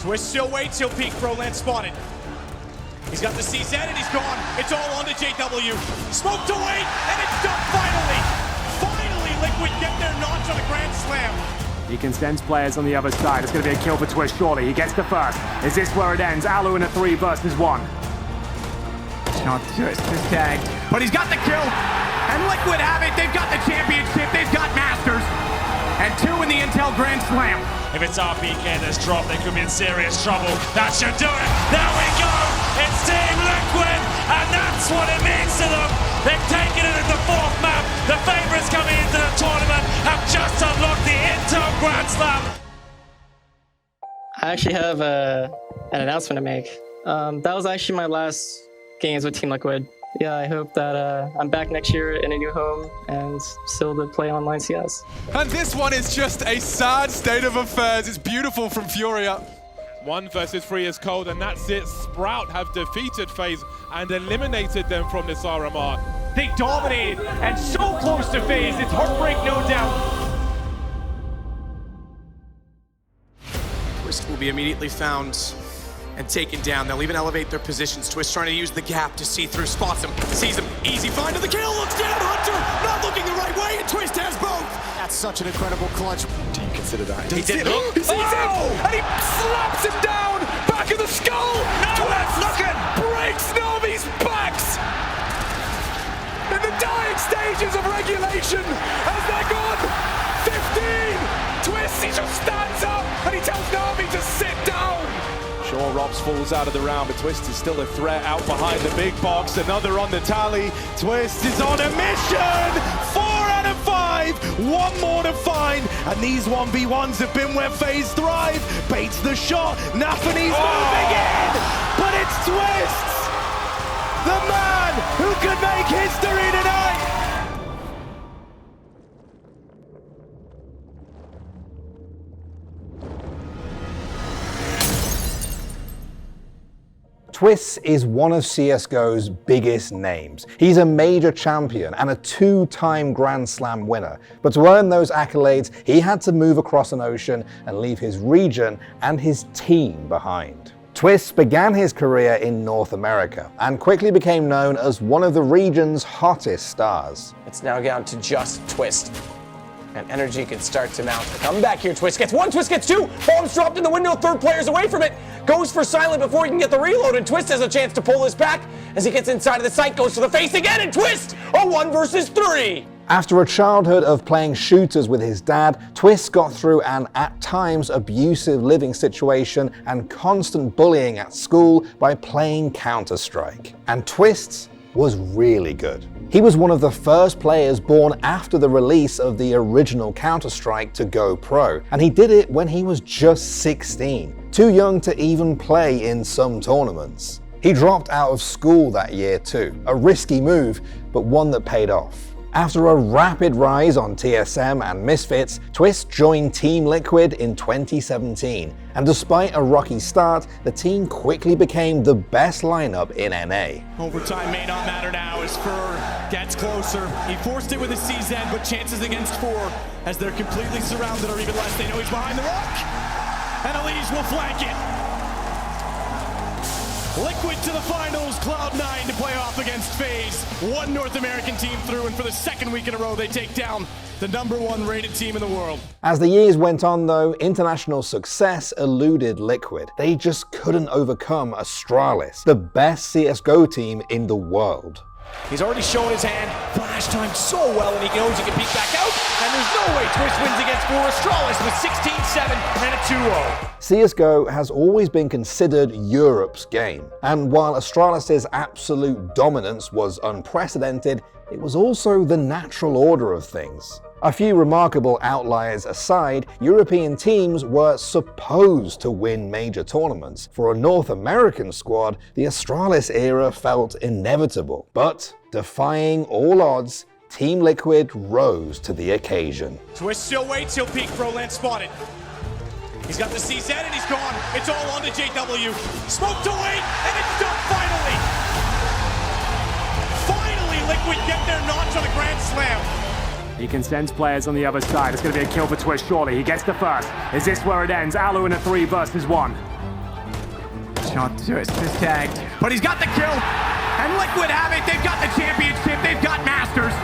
Twistzz still waits, he'll peek, Broland spotted. He's got the CZ and he's gone. It's all on to JW. Smoked away, and it's done finally. Finally, Liquid get their notch on a Grand Slam. He can sense players on the other side. It's going to be a kill for Twistzz, surely. He gets the first. Is this where it ends? Alu in a 3 versus 1. It's not Twistzz tagged, but he's got the kill. And Liquid have it. They've got the championship. They've got Masters. And 2 in the Intel Grand Slam. If it's RPK that's dropped, they could be in serious trouble. That should do it. There we go. It's Team Liquid, and that's what it means to them. They've taken it at the 4th map. The favourites coming into the tournament have just unlocked the Intel Grand Slam. I actually have an announcement to make. That was actually my last games with Team Liquid. Yeah, I hope that I'm back next year in a new home and still to play online CS. And this one is just a sad state of affairs. It's beautiful from Furia. 1 versus 3 is cold, and that's it. Sprout have defeated FaZe and eliminated them from this RMR. They dominated, and so close to FaZe, it's heartbreak, no doubt. Twistzz will be immediately found and taken down. They'll even elevate their positions. Twistzz trying to use the gap to see through, spots him, sees him, easy find to the kill, looks down, Hunter, not looking the right way, and Twistzz has both. That's such an incredible clutch. Do you consider that? He did look. He sees him, and he slaps him down, back of the skull. Twistzz looking, breaks Navi's backs. In the dying stages of regulation, as they're gone, 15. Twistzz, he just stands up, and he tells Navi to sit down. Sure, Robs falls out of the round, but Twistzz is still a threat out behind the big box. Another on the tally. Twistzz is on a mission. 4 out of 5. 1 more to find. And these 1v1s have been where FaZe thrive. Baits the shot. Nafany's moving in. But it's Twistzz, the man who could make history tonight. Twistzz is one of CSGO's biggest names. He's a major champion and a 2-time Grand Slam winner. But to earn those accolades, he had to move across an ocean and leave his region and his team behind. Twistzz began his career in North America and quickly became known as one of the region's hottest stars. It's now down to just Twistzz. And energy can start to mount. Come back here, Twistzz gets 1, Twistzz gets 2. Bombs dropped in the window, 3rd player's away from it. Goes for silent before he can get the reload, and Twistzz has a chance to pull this back. As he gets inside of the site, goes for the face again, and Twistzz, a 1 versus 3. After a childhood of playing shooters with his dad, Twistzz got through an, at times, abusive living situation and constant bullying at school by playing Counter-Strike. And Twistzz was really good. He was one of the first players born after the release of the original Counter-Strike to go pro, and he did it when he was just 16, too young to even play in some tournaments. He dropped out of school that year too, a risky move, but one that paid off. After a rapid rise on TSM and Misfits, Twistzz joined Team Liquid in 2017, and despite a rocky start, the team quickly became the best lineup in NA. Overtime may not matter now as Fur gets closer. He forced it with his CZ, but chances against 4 as they're completely surrounded, or even less. They know he's behind the rock, and Elise will flank it. Liquid to the finals, Cloud9 to play off against FaZe. 1 North American team through, and for the 2nd week in a row, they take down the #1 rated team in the world. As the years went on though, international success eluded Liquid. They just couldn't overcome Astralis, the best CSGO team in the world. He's already shown his hand, flash time so well, and he knows he can peek back out, and there's no way Twistzz wins against 4 Astralis with 16-7 and a 2-0. CSGO has always been considered Europe's game, and while Astralis' absolute dominance was unprecedented, it was also the natural order of things. A few remarkable outliers aside, European teams were supposed to win major tournaments. For a North American squad, the Astralis era felt inevitable. But, defying all odds, Team Liquid rose to the occasion. Twistzz still waits, he'll peek, Broland spotted. He's got the CZ and he's gone. It's all on to JW. Smoked away, and it's done finally! Finally, Liquid get their notch on a Grand Slam. He can sense players on the other side. It's going to be a kill for Twistzz, surely. He gets the first. Is this where it ends? Alu in a 3 versus 1. Not Twistzz tagged, but he's got the kill. And Liquid have it. They've got the championship. They've got Masters.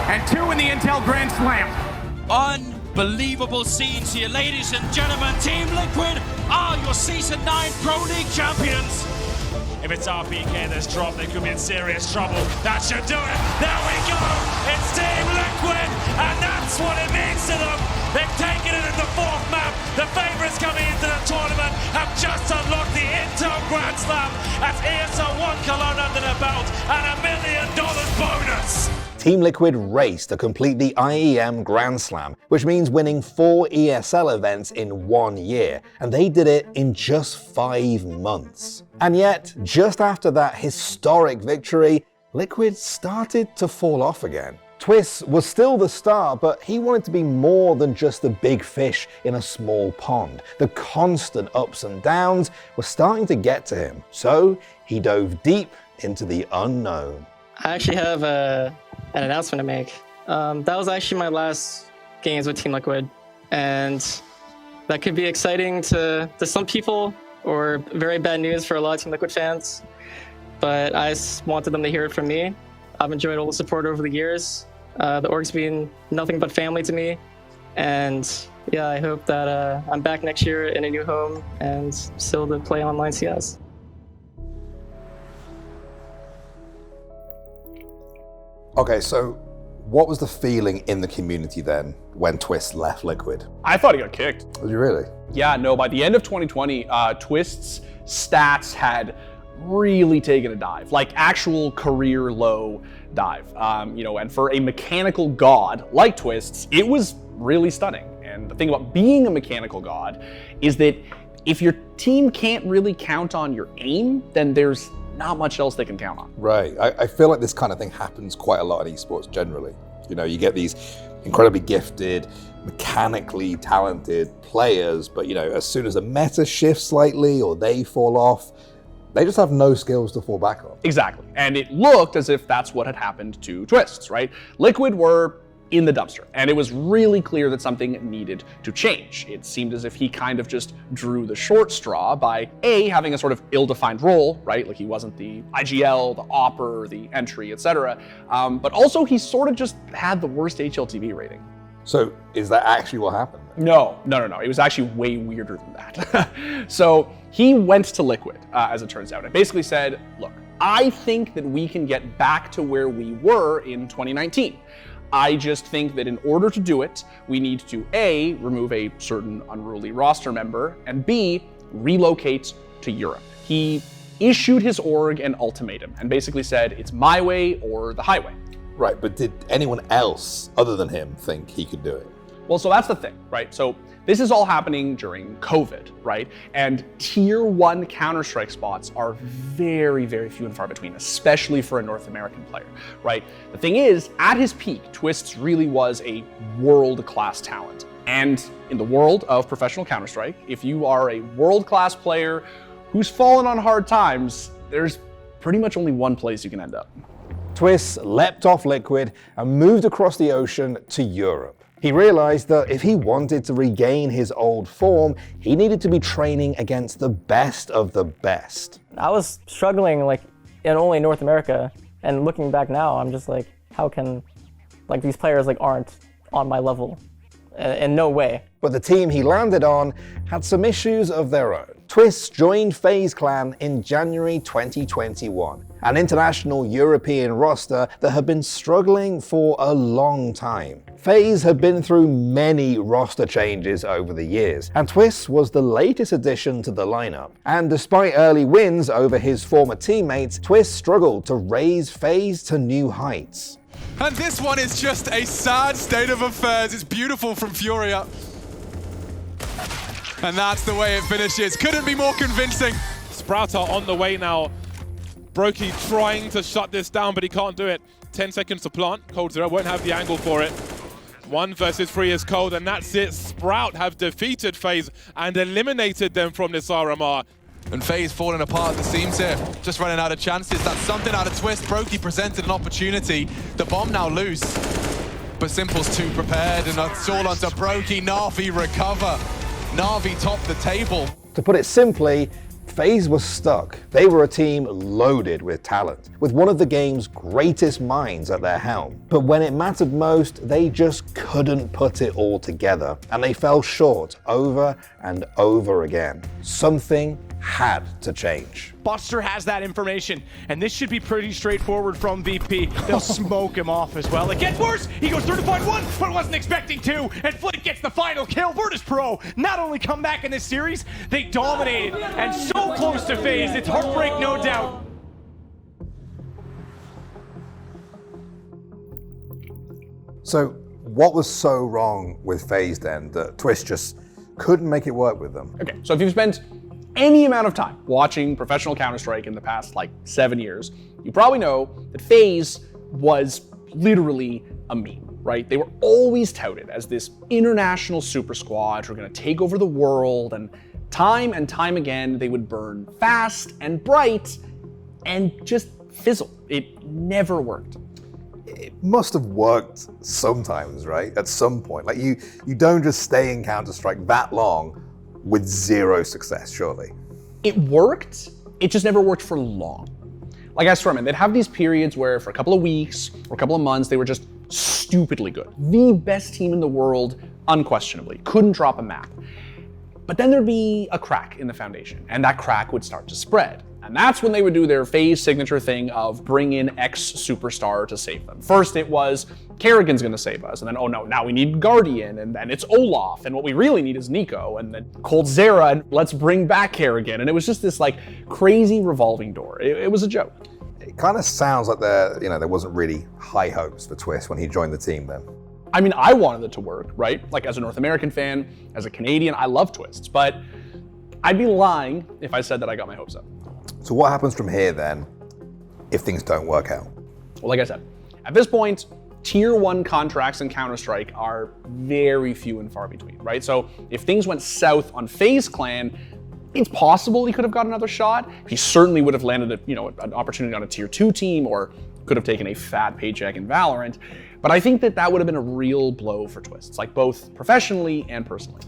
And 2 in the Intel Grand Slam. Unbelievable scenes here, ladies and gentlemen. Team Liquid are your Season 9 Pro League champions. If it's RPK that's dropped, they could be in serious trouble. That should do it. There we go. It's Team Liquid, and that's what it means to them. They've taken it in the 4th map. The favorites coming into the tournament have just unlocked the Intel Grand Slam. That's ESL 1 Cologne under their belt and $1 million bonus. Team Liquid raced to complete the IEM Grand Slam, which means winning 4 ESL events in 1 year, and they did it in just 5 months. And yet, just after that historic victory, Liquid started to fall off again. Twistzz was still the star, but he wanted to be more than just a big fish in a small pond. The constant ups and downs were starting to get to him, so he dove deep into the unknown. I actually have an announcement to make. That was actually my last games with Team Liquid, and that could be exciting to some people, or very bad news for a lot of Team Liquid fans, but I just wanted them to hear it from me. I've enjoyed all the support over the years. The org's been nothing but family to me, and yeah, I hope that I'm back next year in a new home and still to play online CS. Okay, so what was the feeling in the community then when Twistzz left Liquid? I thought he got kicked. Did you really? Yeah, no, by the end of 2020, Twistz's stats had really taken a dive, like actual career low dive. And for a mechanical god like Twistzz, it was really stunning. And the thing about being a mechanical god is that if your team can't really count on your aim, then there's not much else they can count on. Right. I feel like this kind of thing happens quite a lot in esports generally. You get these incredibly gifted, mechanically talented players, but as soon as the meta shifts slightly or they fall off, they just have no skills to fall back on. Exactly. And it looked as if that's what had happened to Twistzz, right? Liquid were in the dumpster, and it was really clear that something needed to change. It seemed as if he kind of just drew the short straw by having a sort of ill-defined role, right? Like he wasn't the IGL, the AWPer, the entry, etc. But also he sort of just had the worst HLTV rating. So is that actually what happened? No. It was actually way weirder than that. So he went to Liquid, as it turns out, and basically said, look, I think that we can get back to where we were in 2019. I just think that in order to do it, we need to A, remove a certain unruly roster member, and B, relocate to Europe. He issued his org an ultimatum and basically said, it's my way or the highway. Right, but did anyone else other than him think he could do it? Well, so that's the thing, right? So this is all happening during COVID, right? And tier 1 Counter-Strike spots are very, very few and far between, especially for a North American player, right? The thing is, at his peak, Twistzz really was a world-class talent. And in the world of professional Counter-Strike, if you are a world-class player who's fallen on hard times, there's pretty much only one place you can end up. Twistzz leapt off Liquid and moved across the ocean to Europe. He realized that if he wanted to regain his old form, he needed to be training against the best of the best. I was struggling in only North America, and looking back now, I'm just like, how can these players aren't on my level? In no way. But the team he landed on had some issues of their own. Twistzz joined FaZe Clan in January 2021, an international European roster that had been struggling for a long time. FaZe had been through many roster changes over the years, and Twistzz was the latest addition to the lineup. And despite early wins over his former teammates, Twistzz struggled to raise FaZe to new heights. And this one is just a sad state of affairs. It's beautiful from Furia. And that's the way it finishes. Couldn't be more convincing. Sprout are on the way now. Brokey trying to shut this down, but he can't do it. 10 seconds to plant. Cold Zero won't have the angle for it. 1 versus 3 is Cold, and that's it. Sprout have defeated FaZe and eliminated them from this RMR. And FaZe falling apart at the seams here. Just running out of chances. That's something out of Twistzz. Brokey presented an opportunity. The bomb now loose. But Simple's too prepared, and that's all onto Brokey. Na'Vi recover. Na'Vi top the table. To put it simply, FaZe was stuck. They were a team loaded with talent, with one of the game's greatest minds at their helm. But when it mattered most, they just couldn't put it all together, and they fell short over and over again. Something had to change. Buster has that information, and this should be pretty straightforward from VP. They'll smoke him off as well. It gets worse. He goes through to find one, but wasn't expecting two, and Flick gets the final kill. Virtus.pro not only come back in this series, they dominated, and so close to FaZe. It's heartbreak, no doubt. So what was so wrong with FaZe then that Twistzz just couldn't make it work with them? Okay, so if you've spent any amount of time watching professional Counter-Strike in the past 7 years, you probably know that FaZe was literally a meme, right? They were always touted as this international super squad who are gonna take over the world, and time again, they would burn fast and bright and just fizzle. It never worked. It must have worked sometimes, right? At some point. Like you don't just stay in Counter-Strike that long with zero success, surely. It worked, it just never worked for long. Like I swear, man, they'd have these periods where for a couple of weeks or a couple of months, they were just stupidly good. The best team in the world, unquestionably. Couldn't drop a map. But then there'd be a crack in the foundation, and that crack would start to spread. And that's when they would do their FaZe signature thing of bring in X superstar to save them. First it was, Kerrigan's gonna save us, and then, oh no, now we need Guardian, and then it's Olaf, and what we really need is Nico, and then coldzera, and let's bring back Kerrigan. And it was just this crazy revolving door. It was a joke. It kind of sounds like there wasn't really high hopes for Twistzz when he joined the team then. I mean, I wanted it to work, right? As a North American fan, as a Canadian, I love Twistzz, but I'd be lying if I said that I got my hopes up. So what happens from here then, if things don't work out? Well, like I said, at this point, tier 1 contracts in Counter-Strike are very few and far between, right? So if things went south on FaZe Clan, it's possible he could have got another shot. He certainly would have landed an opportunity on a tier 2 team, or could have taken a fat paycheck in Valorant. But I think that would have been a real blow for Twistzz, both professionally and personally.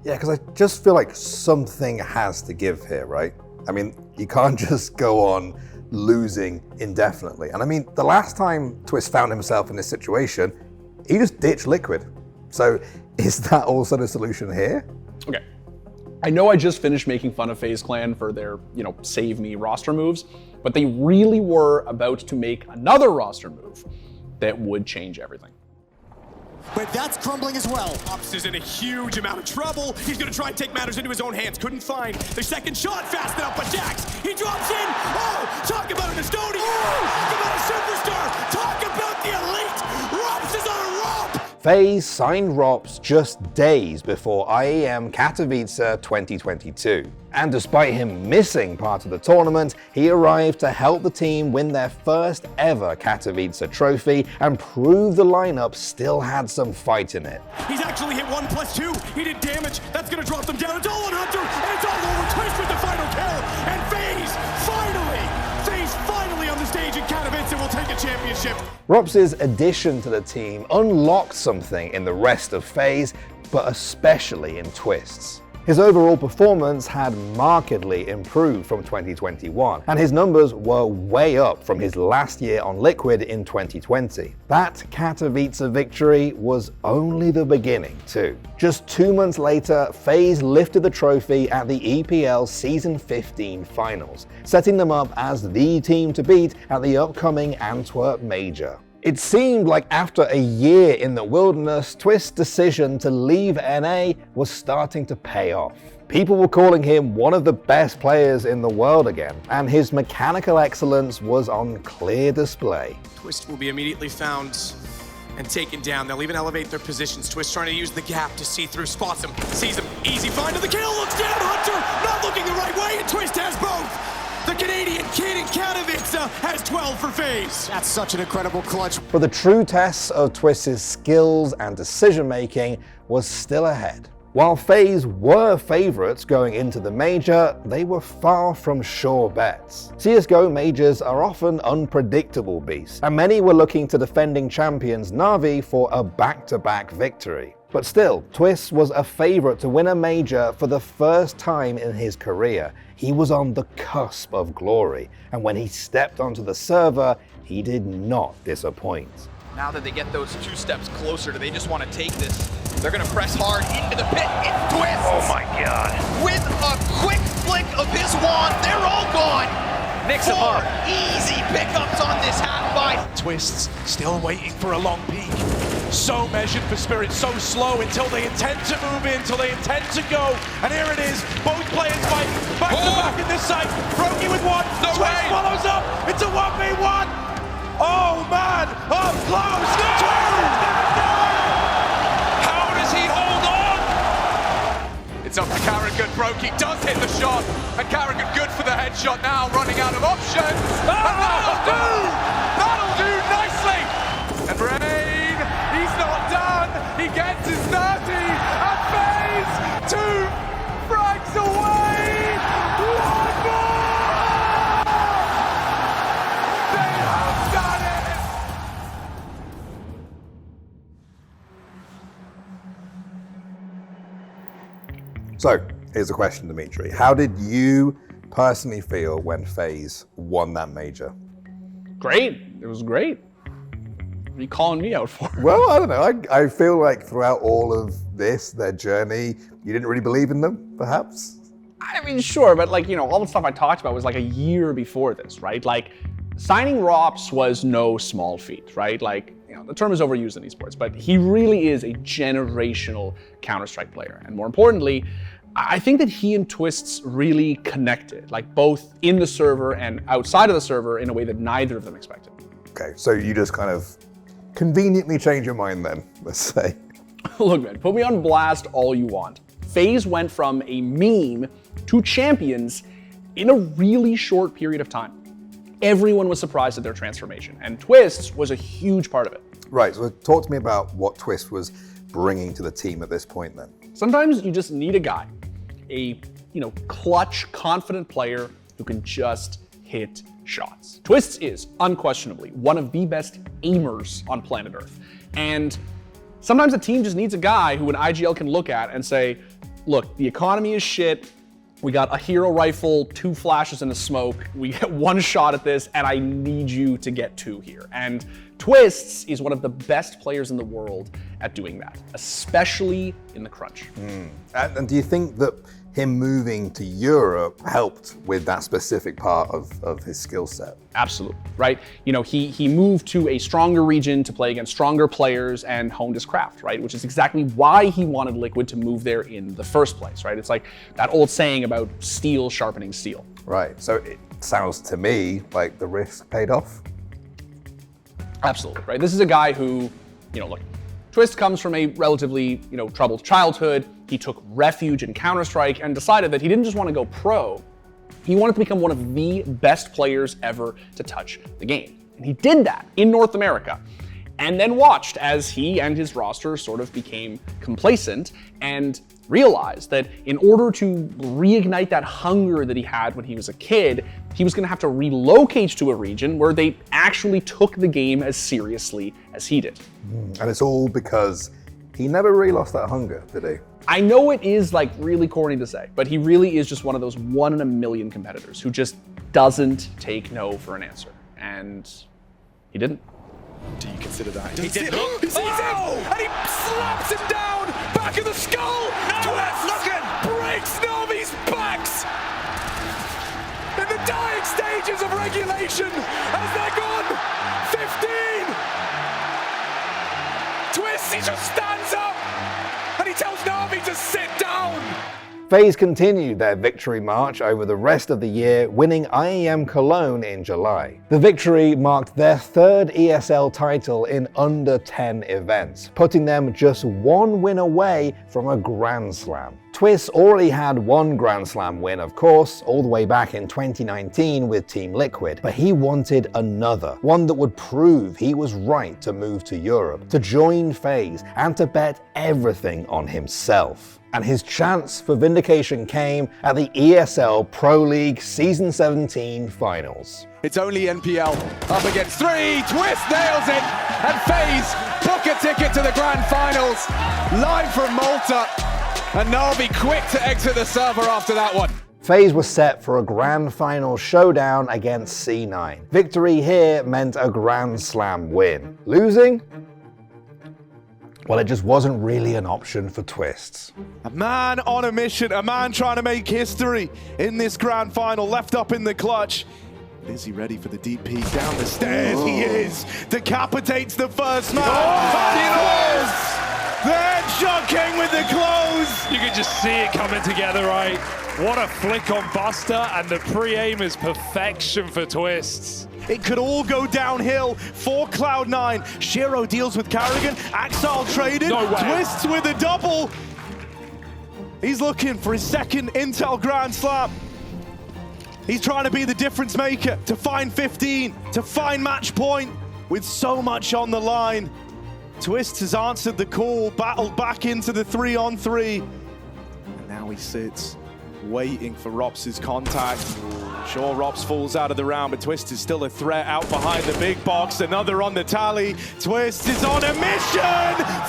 Yeah, because I just feel like something has to give here, right? I mean, you can't just go on losing indefinitely. And I mean, the last time Twistzz found himself in this situation, he just ditched Liquid. So is that also the solution here? Okay. I know I just finished making fun of FaZe Clan for their, save me roster moves, but they really were about to make another roster move that would change everything. But that's crumbling as well. Ops is in a huge amount of trouble. He's gonna try and take matters into his own hands. Couldn't find the second shot fast enough, but Jax, he drops in. Oh, talk about an Estonian. Talk about a superstar. Talk about the elite. Rops is on a rope. FaZe signed Rops just days before IEM Katowice 2022. And despite him missing part of the tournament, he arrived to help the team win their first ever Katowice trophy and prove the lineup still had some fight in it. He's actually hit 1+2. He did damage. That's gonna drop them down. It's all on Hunter, and it's all over. Twistzz with the final kill. And FaZe finally on the stage in Katowice will take a championship. Rops' addition to the team unlocked something in the rest of FaZe, but especially in Twistzz. His overall performance had markedly improved from 2021, and his numbers were way up from his last year on Liquid in 2020. That Katowice victory was only the beginning too. Just 2 months later, FaZe lifted the trophy at the EPL Season 15 finals, setting them up as the team to beat at the upcoming Antwerp Major. It seemed like after a year in the wilderness, Twistz's decision to leave NA was starting to pay off. People were calling him one of the best players in the world again, and his mechanical excellence was on clear display. Twistzz will be immediately found and taken down. They'll even elevate their positions. Twistzz trying to use the gap to see through, spots him, sees him, easy find of the kill, looks down, Hunter, not looking the right way, and Twistzz has both. The Canadian kid in Katowice has 12 for FaZe. That's such an incredible clutch. But the true test of Twistz's skills and decision-making was still ahead. While FaZe were favorites going into the major, they were far from sure bets. CSGO majors are often unpredictable beasts, and many were looking to defending champions Na'Vi for a back-to-back victory. But still, Twistzz was a favorite to win a major for the first time in his career. He was on the cusp of glory, and when he stepped onto the server, he did not disappoint. Now that they get those 2 steps closer, do they just want to take this? They're going to press hard into the pit. It's Twistzz! Oh my god. With a quick flick of his wand, they're all gone! Mix them up. Easy pickups on this half by Twistzz still waiting for a long peek. So measured for Spirit, so slow until they intend to move in, until they intend to go. And here it is, both players fighting back to back in this side. Prodigy with one, No Twistzz way. follows up, it's a 1v1. Oh man, up close, How does he hold on? It's up to Carragher. Brokey does hit the shot, and Carragher good for the headshot now, running out of options. And that'll do nicely. And Rain, he's not done. He gets his 30, and FaZe 2 frags away. One more! They have done it. So, here's a question, Dimitri. How did you personally feel when FaZe won that major? Great. It was great. What are you calling me out for? Well, I don't know. I feel like throughout all of this, their journey, you didn't really believe in them, perhaps? I mean, sure, but like, you know, all the stuff I talked about was like a year before this, right? Like, signing Rops was no small feat, right? Like, you know, the term is overused in esports, but he really is a generational Counter-Strike player. And more importantly, I think that he and Twistzz really connected, like both in the server and outside of the server in a way that neither of them expected. Okay, so you just kind of conveniently change your mind then, let's say. Look, man, put me on blast all you want. FaZe went from a meme to champions in a really short period of time. Everyone was surprised at their transformation, and Twistzz was a huge part of it. Right, so talk to me about what Twistzz was bringing to the team at this point then. Sometimes you just need a guy, a clutch, confident player who can just hit shots. Twistzz is unquestionably one of the best aimers on planet Earth. And sometimes a team just needs a guy who an IGL can look at and say, look, the economy is shit. We got a hero rifle, 2 flashes and a smoke. We get 1 shot at this, and I need you to get 2 here. And Twistzz is one of the best players in the world at doing that, especially in the crunch. And do you think that him moving to Europe helped with that specific part of his skill set? Absolutely, right? You know, he moved to a stronger region to play against stronger players and honed his craft, right? Which is exactly why he wanted Liquid to move there in the first place, right? It's like that old saying about steel sharpening steel. Right, so it sounds to me like the risk paid off. Absolutely, right? This is a guy who, look, Twistzz comes from a relatively, troubled childhood. He took refuge in Counter-Strike and decided that he didn't just want to go pro, he wanted to become one of the best players ever to touch the game. And he did that in North America, and then watched as he and his roster sort of became complacent and realized that in order to reignite that hunger that he had when he was a kid, he was going to have to relocate to a region where they actually took the game as seriously as he did. And it's all because he never really lost that hunger, did he? I know it is like really corny to say, but he really is just one of those 1 in a million competitors who just doesn't take no for an answer. And he didn't. Do you consider that? He did. He sees him, and he slaps him down, back of the skull. Twistzz looking, breaks Navi's backs. In the dying stages of regulation, as they're gone, 15. Twistzz, he just stands up, and he tells Navi to sit down. FaZe continued their victory march over the rest of the year, winning IEM Cologne in July. The victory marked their 3rd ESL title in under 10 events, putting them just 1 win away from a Grand Slam. Twistzz already had 1 Grand Slam win, of course, all the way back in 2019 with Team Liquid, but he wanted another, one that would prove he was right to move to Europe, to join FaZe, and to bet everything on himself. And his chance for vindication came at the ESL Pro League Season 17 finals. It's only NPL up against 3. Twistzz nails it. and FaZe book a ticket to the grand finals. Live from Malta, and Na'Vi quick to exit the server after that one. FaZe was set for a grand final showdown against C9. Victory here meant a Grand Slam win. Losing? Well, it just wasn't really an option for Twistzz. A man on a mission, a man trying to make history in this grand final, left up in the clutch. Is he ready for the deep peek down the stairs? Oh. He is. Decapitates the first man. Oh, the headshot king with the close. You can just see it coming together, right? What a flick on Buster, and the pre-aim is perfection for Twistzz. It could all go downhill for Cloud9. Shiro deals with Carrigan. Axel traded. No way. Twistzz with a double. He's looking for his second Intel Grand Slam. He's trying to be the difference maker, to find 15, to find match point, with so much on the line. Twistzz has answered the call, battled back into the 3-on-3. And now he sits, waiting for Rops's contact. Sure, Rops falls out of the round, but Twistzz is still a threat out behind the big box. Another on the tally. Twistzz is on a mission!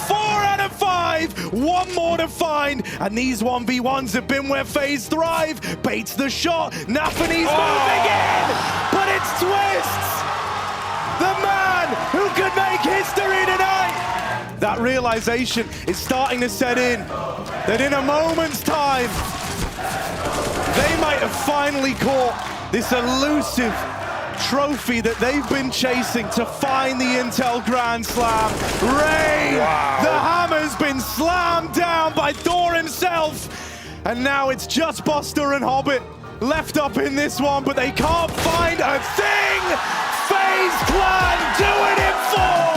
4 out of 5! One more to find, and these 1v1s have been where FaZe thrive. Baits the shot, Nafany's moving in! But it's Twistzz! The man who could make history tonight! That realization is starting to set in, that in a moment's time, they might have finally caught this elusive trophy that they've been chasing to find the Intel Grand Slam. Rain! Wow. The hammer's been slammed down by Thor himself. And now it's just Buster and Hobbit left up in this one, but they can't find a thing! FaZe Clan doing it for!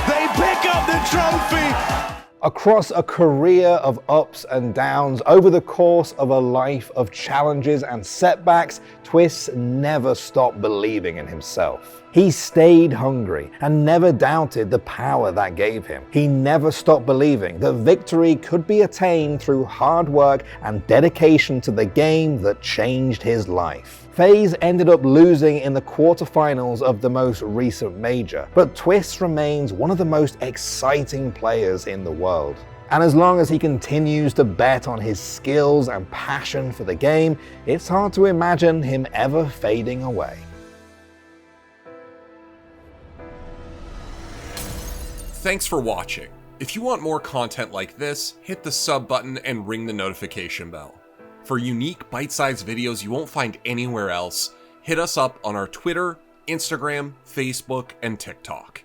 They pick up the trophy! Across a career of ups and downs, over the course of a life of challenges and setbacks, Twistzz never stopped believing in himself. He stayed hungry and never doubted the power that gave him. He never stopped believing that victory could be attained through hard work and dedication to the game that changed his life. FaZe ended up losing in the quarterfinals of the most recent major, but Twistzz remains one of the most exciting players in the world. And as long as he continues to bet on his skills and passion for the game, it's hard to imagine him ever fading away. Thanks for watching. If you want more content like this, hit the sub button and ring the notification bell. For unique bite-sized videos you won't find anywhere else, hit us up on our Twitter, Instagram, Facebook, and TikTok.